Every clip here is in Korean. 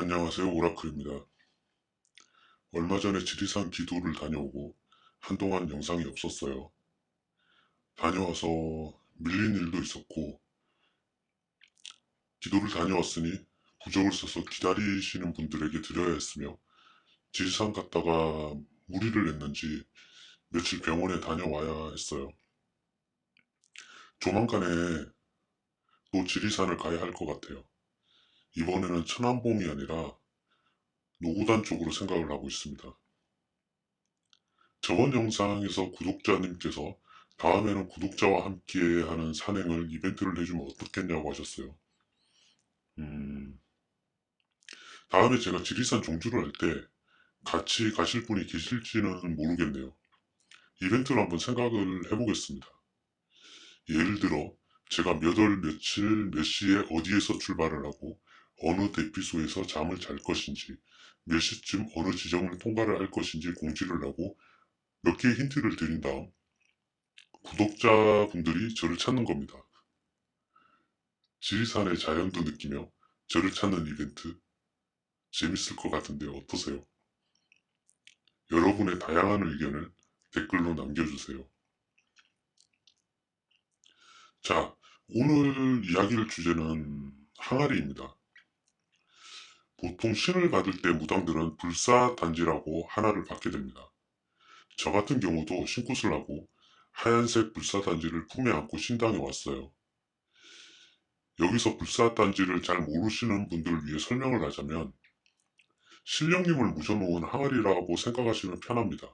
안녕하세요. 오라클입니다. 얼마 전에 지리산 기도를 다녀오고 한동안 영상이 없었어요. 다녀와서 밀린 일도 있었고 기도를 다녀왔으니 부적을 써서 기다리시는 분들에게 드려야 했으며 지리산 갔다가 무리를 했는지 며칠 병원에 다녀와야 했어요. 조만간에 또 지리산을 가야 할 것 같아요. 이번에는 천안봉이 아니라 노구단 쪽으로 생각을 하고 있습니다. 저번 영상에서 구독자님께서 다음에는 구독자와 함께 하는 산행을 이벤트를 해주면 어떻겠냐고 하셨어요. 음, 다음에 제가 지리산 종주를 할 때 같이 가실 분이 계실지는 모르겠네요. 이벤트를 한번 생각을 해보겠습니다. 예를 들어 제가 몇 월 며칠 몇 시에 어디에서 출발을 하고 어느 대피소에서 잠을 잘 것인지 몇 시쯤 어느 지점을 통과를 할 것인지 공지를 하고 몇 개의 힌트를 드린 다음 구독자분들이 저를 찾는 겁니다. 지리산의 자연도 느끼며 저를 찾는 이벤트 재밌을 것 같은데 어떠세요? 여러분의 다양한 의견을 댓글로 남겨주세요. 자, 오늘 이야기할 주제는 항아리입니다. 보통 신을 받을 때 무당들은 불사단지라고 하나를 받게 됩니다. 저 같은 경우도 신굿을 하고 하얀색 불사단지를 품에 안고 신당에 왔어요. 여기서 불사단지를 잘 모르시는 분들을 위해 설명을 하자면 신령님을 묻어놓은 항아리라고 생각하시면 편합니다.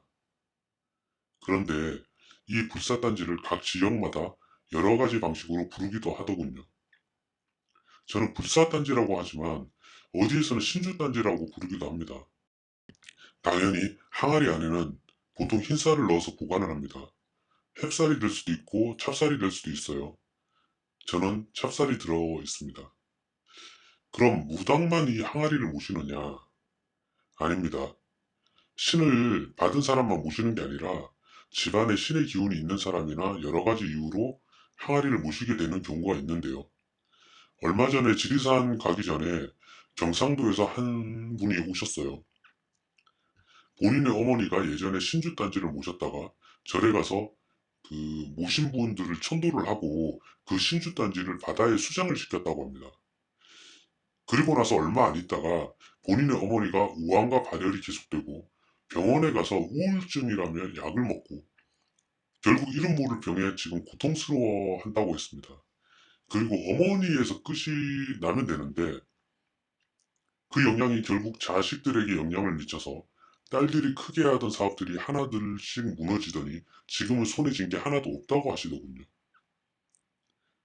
그런데 이 불사단지를 각 지역마다 여러 가지 방식으로 부르기도 하더군요. 저는 불사단지라고 하지만 어디에서는 신주단지라고 부르기도 합니다. 당연히 항아리 안에는 보통 흰쌀을 넣어서 보관을 합니다. 햅쌀이 될 수도 있고 찹쌀이 될 수도 있어요. 저는 찹쌀이 들어 있습니다. 그럼 무당만 이 항아리를 모시느냐? 아닙니다. 신을 받은 사람만 모시는 게 아니라 집안에 신의 기운이 있는 사람이나 여러 가지 이유로 항아리를 모시게 되는 경우가 있는데요. 얼마 전에 지리산 가기 전에 경상도에서 한 분이 오셨어요. 본인의 어머니가 예전에 신주단지를 모셨다가 절에 가서 그 모신 분들을 천도를 하고 그 신주단지를 바다에 수장을 시켰다고 합니다. 그리고 나서 얼마 안 있다가 본인의 어머니가 우환과 발열이 계속되고 병원에 가서 우울증이라며 약을 먹고 결국 이름 모를 병에 지금 고통스러워 한다고 했습니다. 그리고 어머니에서 끝이 나면 되는데 그 영향이 결국 자식들에게 영향을 미쳐서 딸들이 크게 하던 사업들이 하나둘씩 무너지더니 지금은 손에 쥔 게 하나도 없다고 하시더군요.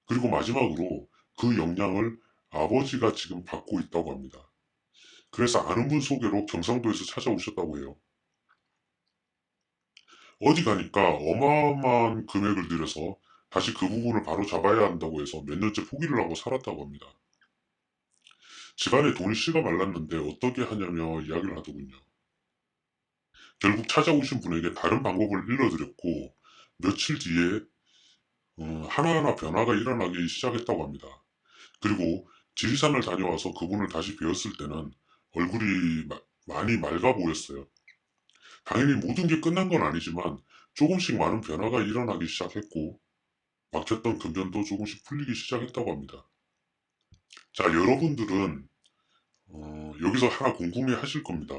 그리고 마지막으로 그 영향을 아버지가 지금 받고 있다고 합니다. 그래서 아는 분 소개로 경상도에서 찾아오셨다고 해요. 어디 가니까 어마어마한 금액을 들여서 다시 그 부분을 바로 잡아야 한다고 해서 몇 년째 포기를 하고 살았다고 합니다. 집안에 돈이 씨가 말랐는데 어떻게 하냐며 이야기를 하더군요. 결국 찾아오신 분에게 다른 방법을 일러드렸고 며칠 뒤에 하나하나 변화가 일어나기 시작했다고 합니다. 그리고 지리산을 다녀와서 그분을 다시 뵈었을 때는 얼굴이 많이 맑아 보였어요. 당연히 모든 게 끝난 건 아니지만 조금씩 많은 변화가 일어나기 시작했고 막혔던 금전도 조금씩 풀리기 시작했다고 합니다. 자, 여러분들은 여기서 하나 궁금해 하실 겁니다.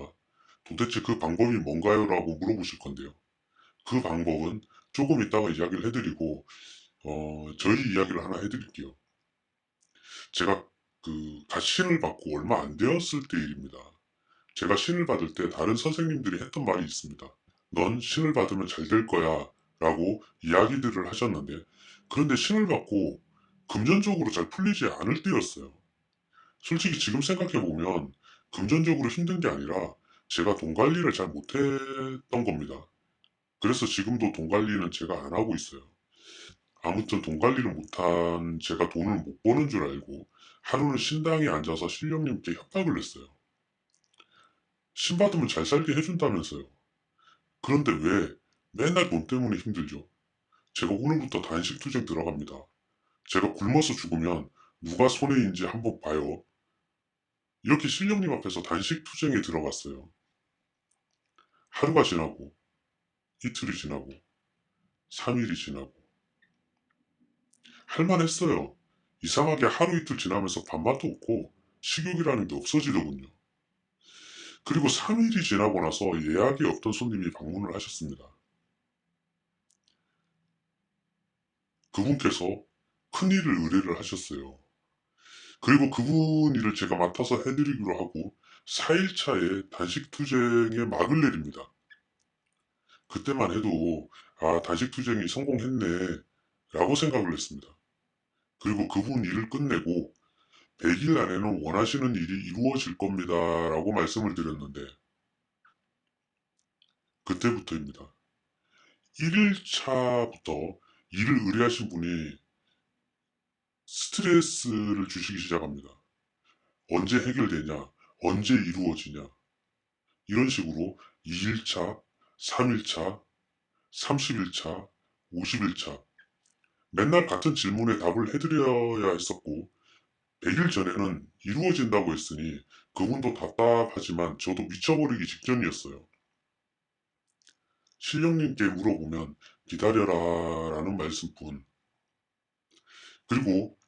도대체 그 방법이 뭔가요? 라고 물어보실 건데요. 그 방법은 조금 이따가 이야기를 해드리고 저희 이야기를 하나 해드릴게요. 제가 신을 받고 얼마 안 되었을 때 일입니다. 제가 신을 받을 때 다른 선생님들이 했던 말이 있습니다. 넌 신을 받으면 잘 될 거야 라고 이야기들을 하셨는데 그런데 신을 받고 금전적으로 잘 풀리지 않을 때였어요. 솔직히 지금 생각해보면 금전적으로 힘든 게 아니라 제가 돈 관리를 잘 못했던 겁니다. 그래서 지금도 돈 관리는 제가 안 하고 있어요. 아무튼 돈 관리를 못한 제가 돈을 못 버는 줄 알고 하루는 신당에 앉아서 신령님께 협박을 했어요. 신 받으면 잘 살게 해준다면서요. 그런데 왜 맨날 돈 때문에 힘들죠? 제가 오늘부터 단식투쟁 들어갑니다. 제가 굶어서 죽으면 누가 손해인지 한번 봐요. 이렇게 신령님 앞에서 단식 투쟁에 들어갔어요. 하루가 지나고 이틀이 지나고 3일이 지나고 할만했어요. 이상하게 하루 이틀 지나면서 밥맛도 없고 식욕이라는 게 없어지더군요. 그리고 3일이 지나고 나서 예약이 없던 손님이 방문을 하셨습니다. 그분께서 큰일을 의뢰를 하셨어요. 그리고 그분 일을 제가 맡아서 해드리기로 하고 4일차에 단식 투쟁에 막을 내립니다. 그때만 해도 단식 투쟁이 성공했네 라고 생각을 했습니다. 그리고 그분 일을 끝내고 100일 안에는 원하시는 일이 이루어질 겁니다 라고 말씀을 드렸는데 그때부터입니다. 1일차부터 일을 의뢰하신 분이 스트레스를 주시기 시작합니다. 언제 해결되냐, 언제 이루어지냐, 이런 식으로 2일차, 3일차, 30일차, 50일차, 맨날 같은 질문에 답을 해드려야 했었고, 100일 전에는 이루어진다고 했으니 그분도 답답하지만 저도 미쳐버리기 직전이었어요. 신령님께 물어보면 기다려라 라는 말씀뿐. 그리고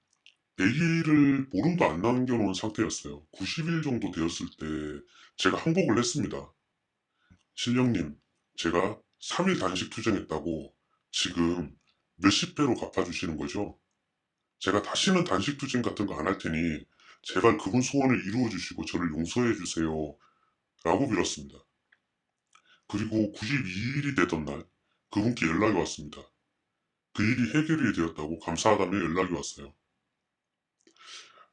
100일을 보름도 안 남겨놓은 상태였어요. 90일 정도 되었을 때 제가 항복을 했습니다. 신령님, 제가 3일 단식 투쟁했다고 지금 몇십 배로 갚아주시는 거죠? 제가 다시는 단식 투쟁 같은 거 안 할 테니 제발 그분 소원을 이루어 주시고 저를 용서해 주세요. 라고 빌었습니다. 그리고 92일이 되던 날 그분께 연락이 왔습니다. 그 일이 해결이 되었다고 감사하다며 연락이 왔어요.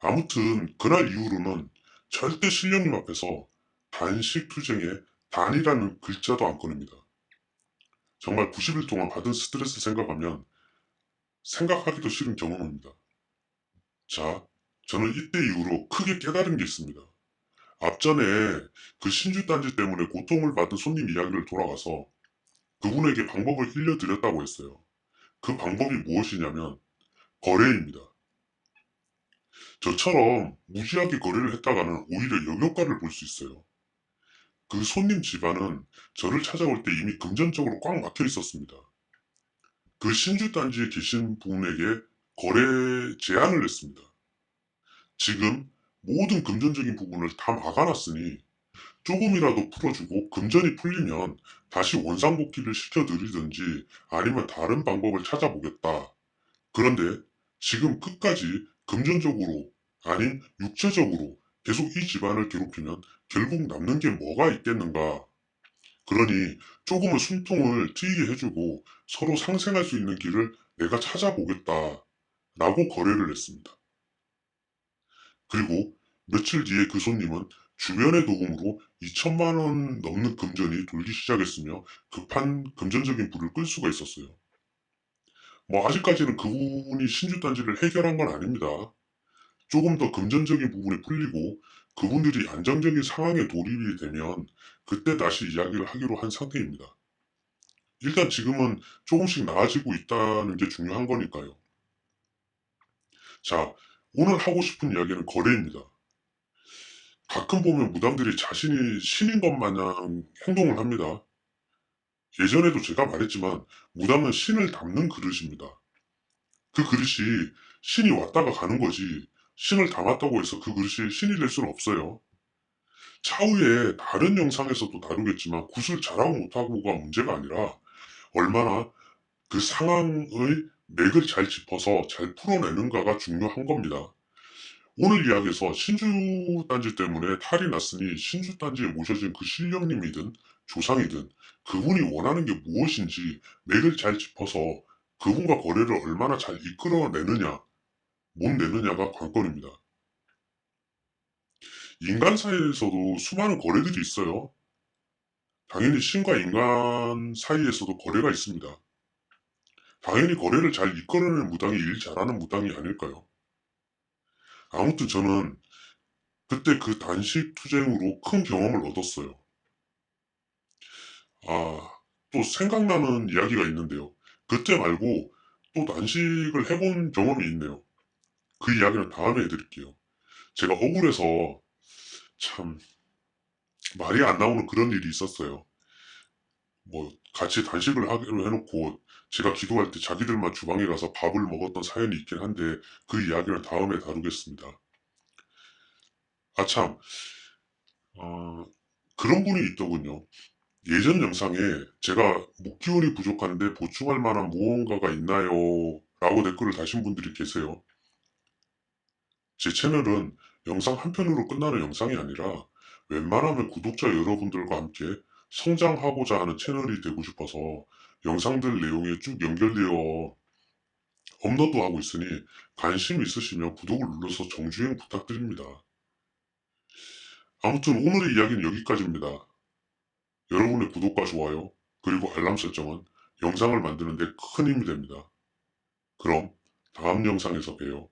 아무튼 그날 이후로는 절대 신령님 앞에서 단식 투쟁에 단이라는 글자도 안 꺼냅니다. 정말 90일 동안 받은 스트레스 생각하면 생각하기도 싫은 경험입니다. 자, 저는 이때 이후로 크게 깨달은 게 있습니다. 앞전에 그 신주단지 때문에 고통을 받은 손님 이야기를 돌아가서 그분에게 방법을 일러드렸다고 했어요. 그 방법이 무엇이냐면 거래입니다. 저처럼 무지하게 거래를 했다가는 오히려 역효과를 볼 수 있어요. 그 손님 집안은 저를 찾아올 때 이미 금전적으로 꽉 막혀 있었습니다. 그 신주단지에 계신 분에게 거래 제안을 했습니다. 지금 모든 금전적인 부분을 다 막아놨으니 조금이라도 풀어주고 금전이 풀리면 다시 원상복귀를 시켜드리든지 아니면 다른 방법을 찾아보겠다. 그런데 지금 끝까지 금전적으로 아닌 육체적으로 계속 이 집안을 괴롭히면 결국 남는 게 뭐가 있겠는가. 그러니 조금은 숨통을 트이게 해주고 서로 상생할 수 있는 길을 내가 찾아보겠다. 라고 거래를 했습니다. 그리고 며칠 뒤에 그 손님은 주변의 도움으로 2천만 원 넘는 금전이 돌기 시작했으며 급한 금전적인 불을 끌 수가 있었어요. 뭐 아직까지는 그분이 신주단지를 해결한 건 아닙니다. 조금 더 금전적인 부분이 풀리고 그분들이 안정적인 상황에 돌입이 되면 그때 다시 이야기를 하기로 한 상태입니다. 일단 지금은 조금씩 나아지고 있다는 게 중요한 거니까요. 자, 오늘 하고 싶은 이야기는 거래입니다. 가끔 보면 무당들이 자신이 신인 것 마냥 행동을 합니다. 예전에도 제가 말했지만 무당은 신을 담는 그릇입니다. 그 그릇이 신이 왔다가 가는 거지 신을 담았다고 해서 그 그릇이 신이 될 수는 없어요. 차후에 다른 영상에서도 다루겠지만 굿을 잘하고 못하고가 문제가 아니라 얼마나 그 상황의 맥을 잘 짚어서 잘 풀어내는가가 중요한 겁니다. 오늘 이야기에서 신주단지 때문에 탈이 났으니 신주단지에 모셔진 그 신령님이든 조상이든 그분이 원하는 게 무엇인지 맥을 잘 짚어서 그분과 거래를 얼마나 잘 이끌어내느냐, 못 내느냐가 관건입니다. 인간 사이에서도 수많은 거래들이 있어요. 당연히 신과 인간 사이에서도 거래가 있습니다. 당연히 거래를 잘 이끌어내는 무당이 일 잘하는 무당이 아닐까요? 아무튼 저는 그때 그 단식 투쟁으로 큰 경험을 얻었어요. 또 생각나는 이야기가 있는데요. 그때 말고 또 단식을 해본 경험이 있네요. 그 이야기는 다음에 해드릴게요. 제가 억울해서 참, 말이 안 나오는 그런 일이 있었어요. 뭐, 같이 단식을 하기로 해놓고, 제가 기도할 때 자기들만 주방에 가서 밥을 먹었던 사연이 있긴 한데, 그 이야기는 다음에 다루겠습니다. 아, 참, 어, 그런 분이 있더군요. 예전 영상에 제가 목기운이 부족한데 보충할 만한 무언가가 있나요? 라고 댓글을 다신 분들이 계세요. 제 채널은 영상 한 편으로 끝나는 영상이 아니라 웬만하면 구독자 여러분들과 함께 성장하고자 하는 채널이 되고 싶어서 영상들 내용에 쭉 연결되어 업로드하고 있으니 관심 있으시면 구독을 눌러서 정주행 부탁드립니다. 아무튼 오늘의 이야기는 여기까지입니다. 여러분의 구독과 좋아요 그리고 알람 설정은 영상을 만드는 데 큰 힘이 됩니다. 그럼 다음 영상에서 봬요.